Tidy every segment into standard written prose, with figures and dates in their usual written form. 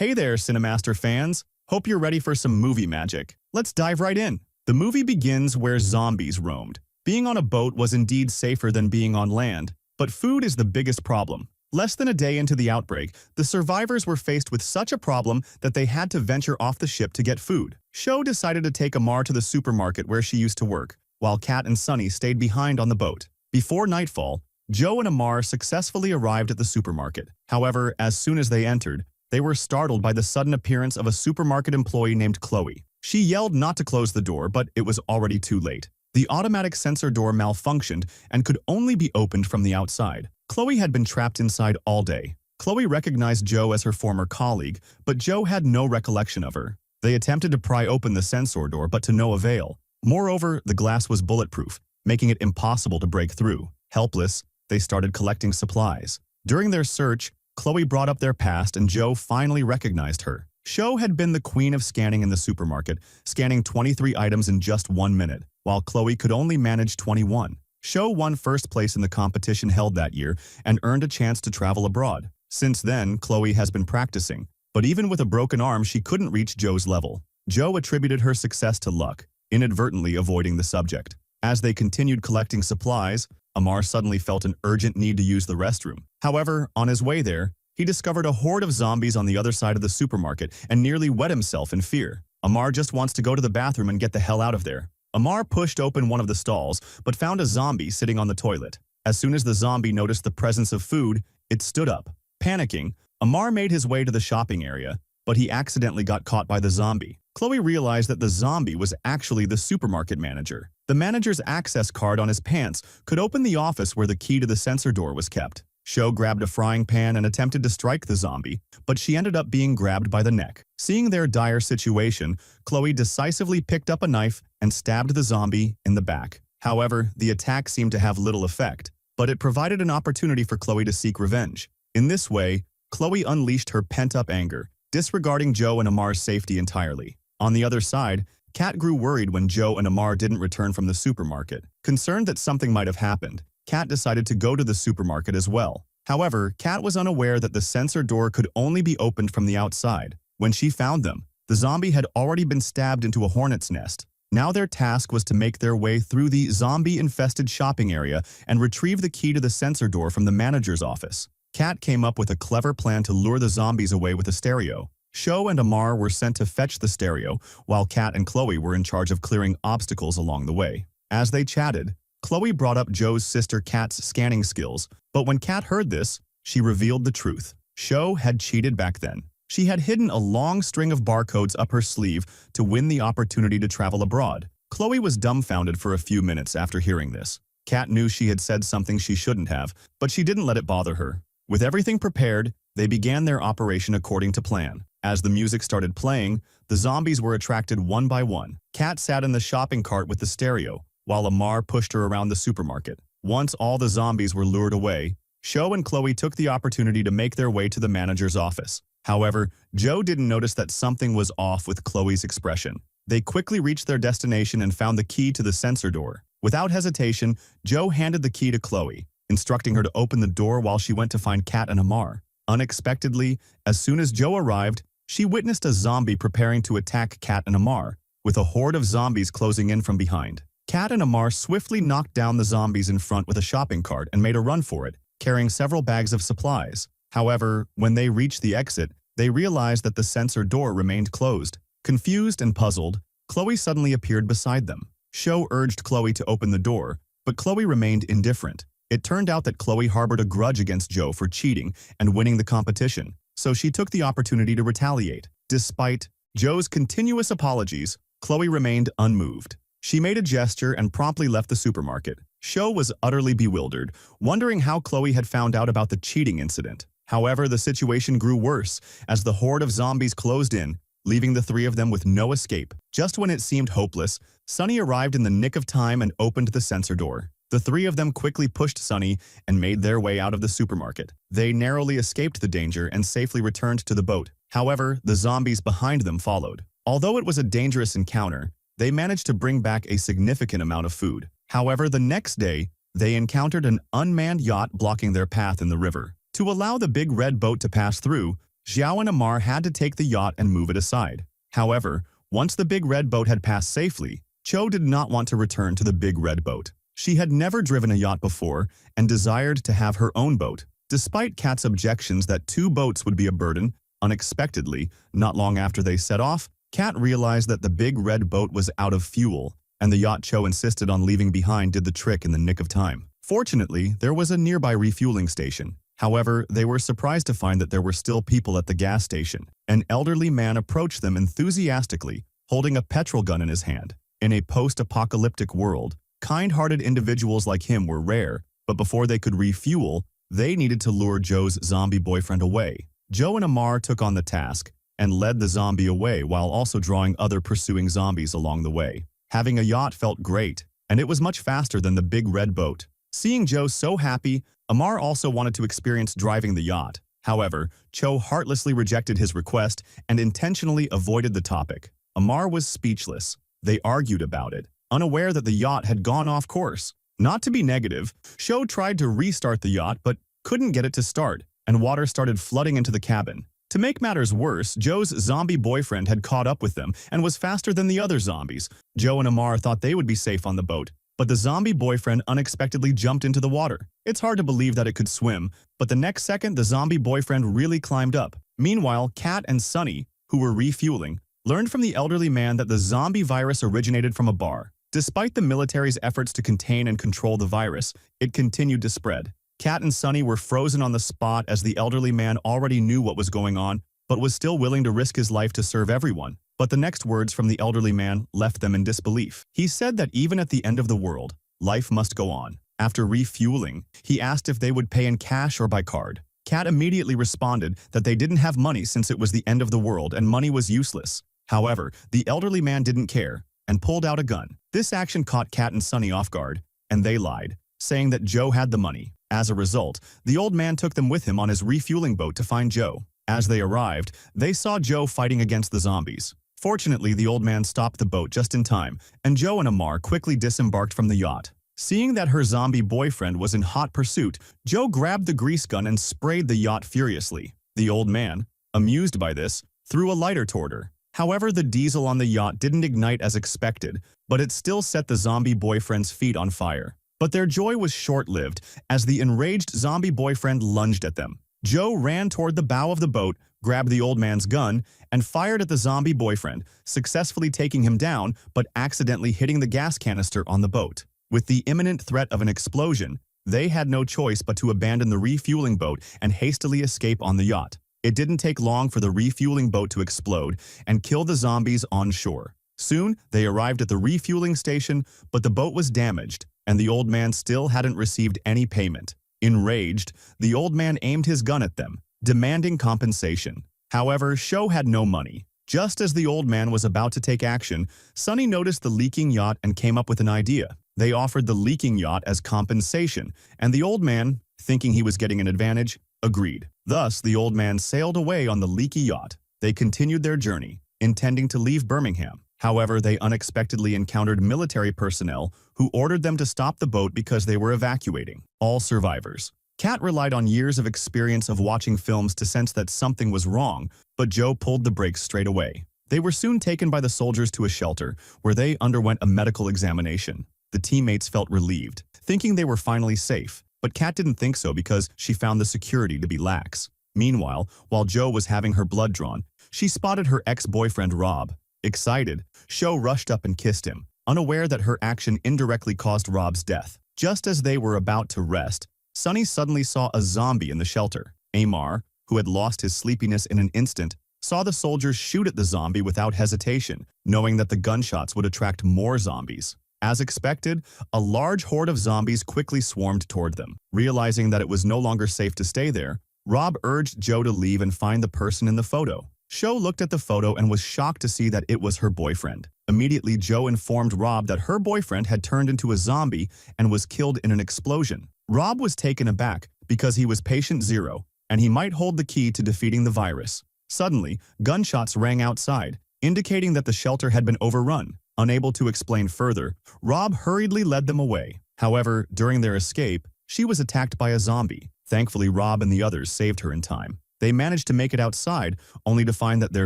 Hey there, Cinemaster fans. Hope you're ready for some movie magic. Let's dive right in. The movie begins where zombies roamed. Being on a boat was indeed safer than being on land, but food is the biggest problem. Less than a day into the outbreak, the survivors were faced with such a problem that they had to venture off the ship to get food. Sho decided to take Amar to the supermarket where she used to work, while Kat and Sunny stayed behind on the boat. Before nightfall, Joe and Amar successfully arrived at the supermarket. However, as soon as they entered, they were startled by the sudden appearance of a supermarket employee named Chloe. She yelled not to close the door, but it was already too late. The automatic sensor door malfunctioned and could only be opened from the outside. Chloe had been trapped inside all day. Chloe recognized Joe as her former colleague, but Joe had no recollection of her. They attempted to pry open the sensor door, but to no avail. Moreover, the glass was bulletproof, making it impossible to break through. Helpless, they started collecting supplies. During their search, Chloe brought up their past and Joe finally recognized her. Sho had been the queen of scanning in the supermarket, scanning 23 items in just 1 minute, while Chloe could only manage 21. Sho won first place in the competition held that year and earned a chance to travel abroad. Since then, Chloe has been practicing, but even with a broken arm, she couldn't reach Joe's level. Joe attributed her success to luck, inadvertently avoiding the subject. As they continued collecting supplies, Amar suddenly felt an urgent need to use the restroom. However, on his way there, he discovered a horde of zombies on the other side of the supermarket and nearly wet himself in fear. Amar just wants to go to the bathroom and get the hell out of there. Amar pushed open one of the stalls, but found a zombie sitting on the toilet. As soon as the zombie noticed the presence of food, it stood up. Panicking, Amar made his way to the shopping area, but he accidentally got caught by the zombie. Chloe realized that the zombie was actually the supermarket manager. The manager's access card on his pants could open the office where the key to the sensor door was kept. Sho grabbed a frying pan and attempted to strike the zombie, but she ended up being grabbed by the neck. Seeing their dire situation, Chloe decisively picked up a knife and stabbed the zombie in the back. However, the attack seemed to have little effect, but it provided an opportunity for Chloe to seek revenge. In this way, Chloe unleashed her pent-up anger, disregarding Joe and Amar's safety entirely. On the other side, Kat grew worried when Joe and Amar didn't return from the supermarket. Concerned that something might have happened, Kat decided to go to the supermarket as well. However, Kat was unaware that the sensor door could only be opened from the outside. When she found them, the zombie had already been stabbed into a hornet's nest. Now their task was to make their way through the zombie-infested shopping area and retrieve the key to the sensor door from the manager's office. Kat came up with a clever plan to lure the zombies away with a stereo. Sho and Amar were sent to fetch the stereo, while Kat and Chloe were in charge of clearing obstacles along the way. As they chatted, Chloe brought up Joe's sister Kat's scanning skills, but when Kat heard this, she revealed the truth. Sho had cheated back then. She had hidden a long string of barcodes up her sleeve to win the opportunity to travel abroad. Chloe was dumbfounded for a few minutes after hearing this. Kat knew she had said something she shouldn't have, but she didn't let it bother her. With everything prepared, they began their operation according to plan. As the music started playing, the zombies were attracted one by one. Kat sat in the shopping cart with the stereo, while Amar pushed her around the supermarket. Once all the zombies were lured away, Sho and Chloe took the opportunity to make their way to the manager's office. However, Joe didn't notice that something was off with Chloe's expression. They quickly reached their destination and found the key to the sensor door. Without hesitation, Joe handed the key to Chloe, instructing her to open the door while she went to find Kat and Amar. Unexpectedly, as soon as Joe arrived, she witnessed a zombie preparing to attack Kat and Amar, with a horde of zombies closing in from behind. Kat and Amar swiftly knocked down the zombies in front with a shopping cart and made a run for it, carrying several bags of supplies. However, when they reached the exit, they realized that the sensor door remained closed. Confused and puzzled, Chloe suddenly appeared beside them. Sho urged Chloe to open the door, but Chloe remained indifferent. It turned out that Chloe harbored a grudge against Joe for cheating and winning the competition, so she took the opportunity to retaliate. Despite Joe's continuous apologies, Chloe remained unmoved. She made a gesture and promptly left the supermarket. Sho was utterly bewildered, wondering how Chloe had found out about the cheating incident. However, the situation grew worse as the horde of zombies closed in, leaving the three of them with no escape. Just when it seemed hopeless, Sunny arrived in the nick of time and opened the sensor door. The three of them quickly pushed Sunny and made their way out of the supermarket. They narrowly escaped the danger and safely returned to the boat. However, the zombies behind them followed. Although it was a dangerous encounter, they managed to bring back a significant amount of food. However, the next day, they encountered an unmanned yacht blocking their path in the river. To allow the big red boat to pass through, Xiao and Amar had to take the yacht and move it aside. However, once the big red boat had passed safely, Cho did not want to return to the big red boat. She had never driven a yacht before and desired to have her own boat. Despite Kat's objections that two boats would be a burden, unexpectedly, not long after they set off, Kat realized that the big red boat was out of fuel, and the yacht Cho insisted on leaving behind did the trick in the nick of time. Fortunately, there was a nearby refueling station. However, they were surprised to find that there were still people at the gas station. An elderly man approached them enthusiastically, holding a petrol gun in his hand. In a post-apocalyptic world, kind-hearted individuals like him were rare, but before they could refuel, they needed to lure Joe's zombie boyfriend away. Joe and Amar took on the task and led the zombie away while also drawing other pursuing zombies along the way. Having a yacht felt great, and it was much faster than the big red boat. Seeing Joe so happy, Amar also wanted to experience driving the yacht. However, Cho heartlessly rejected his request and intentionally avoided the topic. Amar was speechless. They argued about it, unaware that the yacht had gone off course. Not to be negative, Cho tried to restart the yacht but couldn't get it to start, and water started flooding into the cabin. To make matters worse, Joe's zombie boyfriend had caught up with them and was faster than the other zombies. Joe and Amar thought they would be safe on the boat, but the zombie boyfriend unexpectedly jumped into the water. It's hard to believe that it could swim, but the next second the zombie boyfriend really climbed up. Meanwhile, Kat and Sunny, who were refueling, learned from the elderly man that the zombie virus originated from a bar. Despite the military's efforts to contain and control the virus, it continued to spread. Kat and Sunny were frozen on the spot as the elderly man already knew what was going on, but was still willing to risk his life to serve everyone. But the next words from the elderly man left them in disbelief. He said that even at the end of the world, life must go on. After refueling, he asked if they would pay in cash or by card. Kat immediately responded that they didn't have money since it was the end of the world and money was useless. However, the elderly man didn't care and pulled out a gun. This action caught Kat and Sunny off guard, and they lied, saying that Joe had the money. As a result, the old man took them with him on his refueling boat to find Joe. As they arrived, they saw Joe fighting against the zombies. Fortunately, the old man stopped the boat just in time, and Joe and Amar quickly disembarked from the yacht. Seeing that her zombie boyfriend was in hot pursuit, Joe grabbed the grease gun and sprayed the yacht furiously. The old man, amused by this, threw a lighter toward her. However, the diesel on the yacht didn't ignite as expected, but it still set the zombie boyfriend's feet on fire. But their joy was short-lived as the enraged zombie boyfriend lunged at them. Joe ran toward the bow of the boat, grabbed the old man's gun, and fired at the zombie boyfriend, successfully taking him down but accidentally hitting the gas canister on the boat. With the imminent threat of an explosion, they had no choice but to abandon the refueling boat and hastily escape on the yacht. It didn't take long for the refueling boat to explode and kill the zombies on shore. Soon, they arrived at the refueling station, but the boat was damaged, and the old man still hadn't received any payment. Enraged, the old man aimed his gun at them, demanding compensation. However, Sho had no money. Just as the old man was about to take action, Sunny noticed the leaking yacht and came up with an idea. They offered the leaking yacht as compensation, and the old man, thinking he was getting an advantage, agreed. Thus, the old man sailed away on the leaky yacht. They continued their journey, intending to leave Birmingham. However, they unexpectedly encountered military personnel who ordered them to stop the boat because they were evacuating. All survivors. Kat relied on years of experience of watching films to sense that something was wrong, but Joe pulled the brakes straight away. They were soon taken by the soldiers to a shelter, where they underwent a medical examination. The teammates felt relieved, thinking they were finally safe, but Kat didn't think so because she found the security to be lax. Meanwhile, while Joe was having her blood drawn, she spotted her ex-boyfriend Rob. Excited, Sho rushed up and kissed him, unaware that her action indirectly caused Rob's death. Just as they were about to rest, Sunny suddenly saw a zombie in the shelter. Amar, who had lost his sleepiness in an instant, saw the soldiers shoot at the zombie without hesitation, knowing that the gunshots would attract more zombies. As expected, a large horde of zombies quickly swarmed toward them. Realizing that it was no longer safe to stay there, Rob urged Joe to leave and find the person in the photo. Sho looked at the photo and was shocked to see that it was her boyfriend. Immediately, Joe informed Rob that her boyfriend had turned into a zombie and was killed in an explosion. Rob was taken aback because he was patient zero, and he might hold the key to defeating the virus. Suddenly, gunshots rang outside, indicating that the shelter had been overrun. Unable to explain further, Rob hurriedly led them away. However, during their escape, she was attacked by a zombie. Thankfully, Rob and the others saved her in time. They managed to make it outside, only to find that their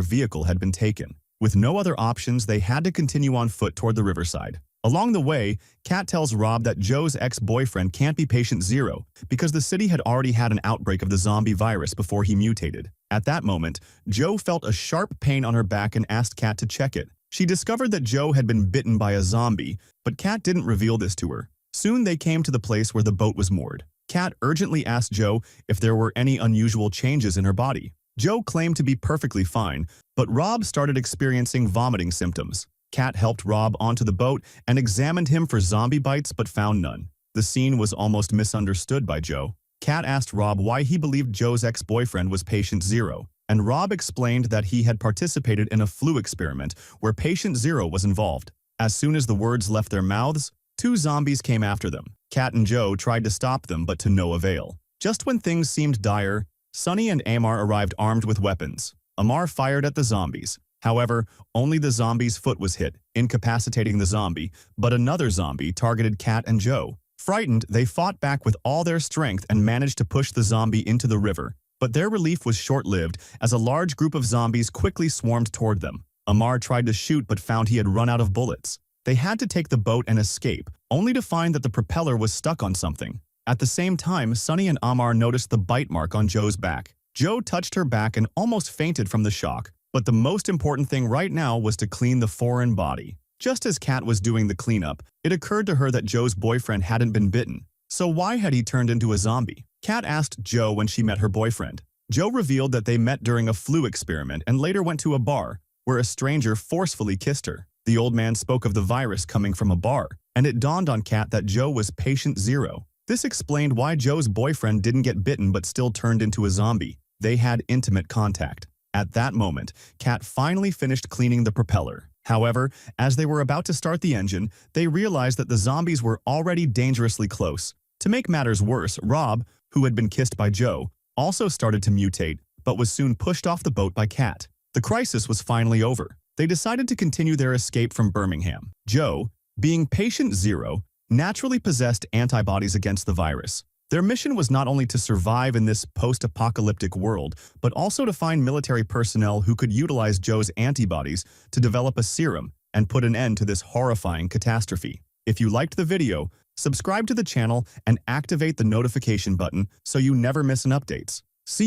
vehicle had been taken. With no other options, they had to continue on foot toward the riverside. Along the way, Kat tells Rob that Joe's ex-boyfriend can't be patient zero because the city had already had an outbreak of the zombie virus before he mutated. At that moment, Joe felt a sharp pain on her back and asked Kat to check it. She discovered that Joe had been bitten by a zombie, but Kat didn't reveal this to her. Soon they came to the place where the boat was moored. Kat urgently asked Joe if there were any unusual changes in her body. Joe claimed to be perfectly fine, but Rob started experiencing vomiting symptoms. Kat helped Rob onto the boat and examined him for zombie bites but found none. The scene was almost misunderstood by Joe. Kat asked Rob why he believed Joe's ex-boyfriend was patient zero, and Rob explained that he had participated in a flu experiment where patient zero was involved. As soon as the words left their mouths, 2 zombies came after them. Kat and Joe tried to stop them, but to no avail. Just when things seemed dire, Sunny and Amar arrived armed with weapons. Amar fired at the zombies. However, only the zombie's foot was hit, incapacitating the zombie, but another zombie targeted Kat and Joe. Frightened, they fought back with all their strength and managed to push the zombie into the river. But their relief was short-lived, as a large group of zombies quickly swarmed toward them. Amar tried to shoot but found he had run out of bullets. They had to take the boat and escape, only to find that the propeller was stuck on something. At the same time, Sunny and Amar noticed the bite mark on Joe's back. Joe touched her back and almost fainted from the shock. But the most important thing right now was to clean the foreign body. Just as Kat was doing the cleanup, it occurred to her that Joe's boyfriend hadn't been bitten. So why had he turned into a zombie? Kat asked Joe when she met her boyfriend. Joe revealed that they met during a flu experiment and later went to a bar, where a stranger forcefully kissed her. The old man spoke of the virus coming from a bar, and it dawned on Kat that Joe was patient zero. This explained why Joe's boyfriend didn't get bitten but still turned into a zombie. They had intimate contact. At that moment, Kat finally finished cleaning the propeller. However, as they were about to start the engine, they realized that the zombies were already dangerously close. To make matters worse, Rob, who had been kissed by Joe, also started to mutate, but was soon pushed off the boat by Kat. The crisis was finally over. They decided to continue their escape from Birmingham. Joe, being patient zero, naturally possessed antibodies against the virus. Their mission was not only to survive in this post-apocalyptic world, but also to find military personnel who could utilize Joe's antibodies to develop a serum and put an end to this horrifying catastrophe. If you liked the video, subscribe to the channel and activate the notification button so you never miss an updates.